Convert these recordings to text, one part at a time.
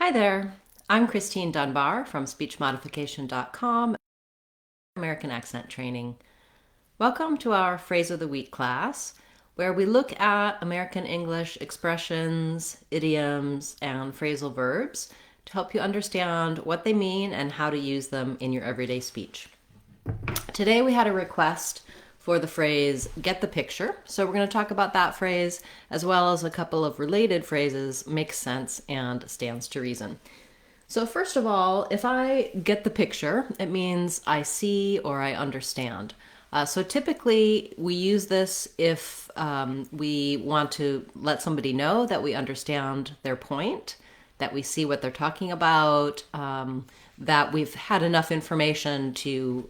Hi there, I'm Christine Dunbar from speechmodification.com, American Accent Training. Welcome to our Phrase of the Week class, where we look at American English expressions, idioms, and phrasal verbs to help you understand what they mean and how to use them in your everyday speech. Today we had a request for the phrase get the picture. So we're going to talk about that phrase as well as a couple of related phrases, makes sense and stands to reason. So first of all, if I get the picture, it means I see or I understand. So typically we use this if we want to let somebody know that we understand their point, that we see what they're talking about, that we've had enough information to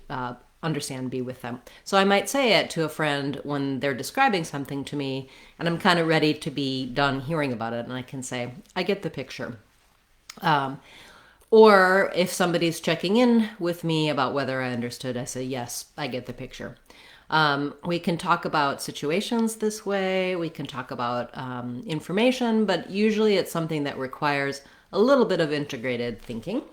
understand and be with them. So I might say it to a friend when they're describing something to me and I'm kind of ready to be done hearing about it, and I can say, I get the picture. Or if somebody's checking in with me about whether I understood, I say, yes, I get the picture. We can talk about situations this way. We can talk about information, but usually it's something that requires a little bit of integrated thinking.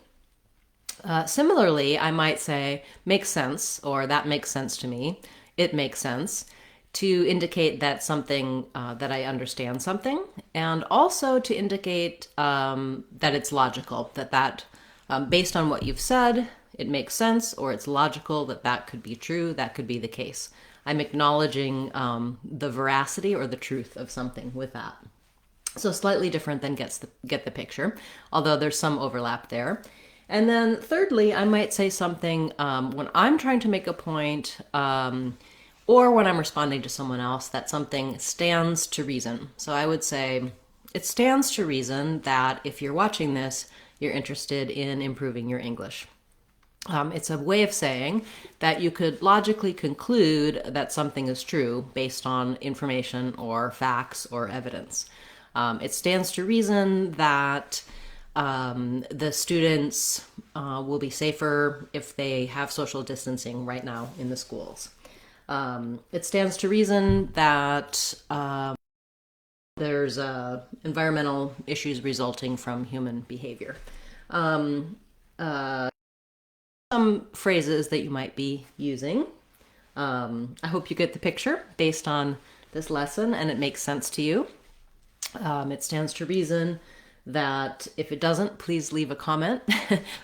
Similarly, I might say, makes sense, or that makes sense to me, it makes sense, to indicate that something, that I understand something, and also to indicate that it's logical, that based on what you've said, it makes sense, or it's logical that that could be true, that could be the case. I'm acknowledging the veracity or the truth of something with that. So slightly different than get the picture, although there's some overlap there. And then thirdly, I might say something when I'm trying to make a point or when I'm responding to someone else that something stands to reason. So I would say, it stands to reason that if you're watching this, you're interested in improving your English. It's a way of saying that you could logically conclude that something is true based on information or facts or evidence. It stands to reason that the students will be safer if they have social distancing right now in the schools. It stands to reason that there's environmental issues resulting from human behavior. Some phrases that you might be using. I hope you get the picture based on this lesson and it makes sense to you. It stands to reason that if it doesn't, please leave a comment.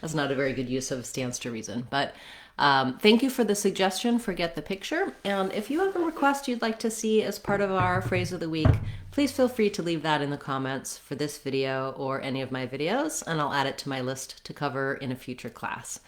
That's not a very good use of stands to reason, but thank you for the suggestion for get the picture. And if you have a request you'd like to see as part of our phrase of the week, please feel free to leave that in the comments for this video or any of my videos, and I'll add it to my list to cover in a future class.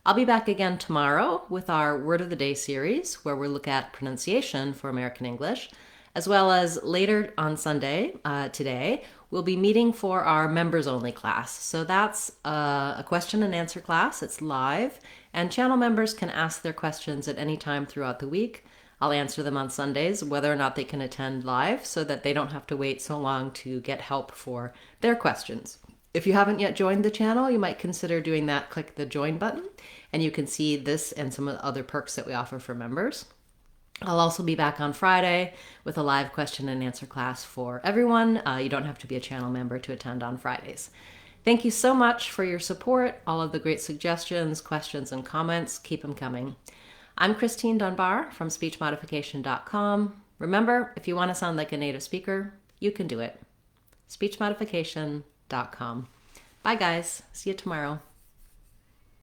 I'll be back again tomorrow with our Word of the Day series, where we'll look at pronunciation for American English, as well as later on Sunday, today, we'll be meeting for our members-only class. So that's a question and answer class. It's live, and channel members can ask their questions at any time throughout the week. I'll answer them on Sundays, whether or not they can attend live, so that they don't have to wait so long to get help for their questions. If you haven't yet joined the channel, you might consider doing that. Click the join button, and you can see this and some of the other perks that we offer for members. I'll also be back on Friday with a live question and answer class for everyone. You don't have to be a channel member to attend on Fridays. Thank you so much for your support, all of the great suggestions, questions, and comments. Keep them coming. I'm Christine Dunbar from speechmodification.com. Remember, if you want to sound like a native speaker, you can do it. speechmodification.com. Bye guys. See you tomorrow.